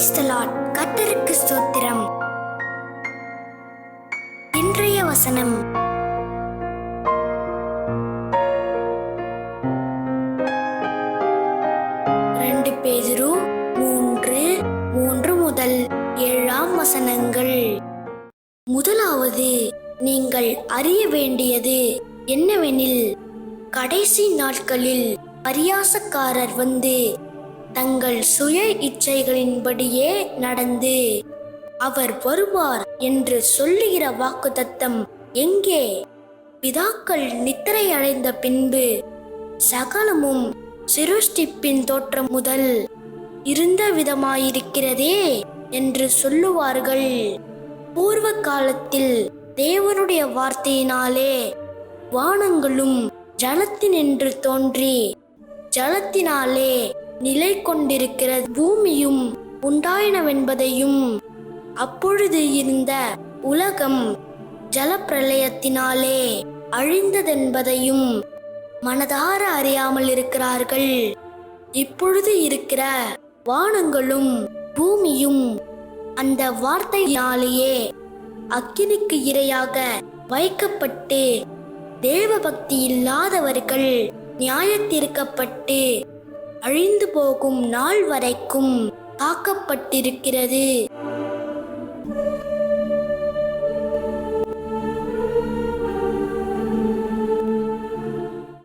Praise the Lord. கர்த்தருக்கு ஸ்தோத்திரம். இன்றைய வசனம் பேதுரு 3:3 முதல் 7 வசனங்கள். முதலாவது, நீங்கள் அறிய வேண்டியது என்னவெனில், கடைசி நாட்களில் பரியாசக்காரர் வந்து தங்கள் சுய இச்சைகளின்படியே நடந்து அவர் வருவார் என்று சொல்லுகிற வாக்குத்தத்தம் எங்கே? பிதாக்கள் நித்திரை அடைந்த பின்பு சகலமும் சிருஷ்டிப்பின் தோற்றம் முதல் இருந்த விதமாயிருக்கிறதே என்று சொல்லுவார்கள். பூர்வ காலத்தில் தேவனுடைய வார்த்தையினாலே வானங்களும் ஜலத்தினின்று தோன்றி ஜலத்தினாலே நிலை கொண்டிருக்கிற பூமியும் உண்டாயினவென்பதையும், அப்பொழுது இருந்த உலகம் ஜலப்பிரளயத்தினாலே அழிந்ததென்பதையும் மனதார அறியாமல் இருக்கிறார்கள். இப்பொழுது இருக்கிற வானங்களும் பூமியும் அந்த வார்த்தையினாலேயே அக்கினிக்கு இரையாக வைக்கப்பட்டு தேவ பக்தி இல்லாதவர்கள் நியாயத்தீர்க்கப்பட்டு அழிந்து போகும் நாள் வரைக்கும் காக்கப்பட்டிருக்கிறது.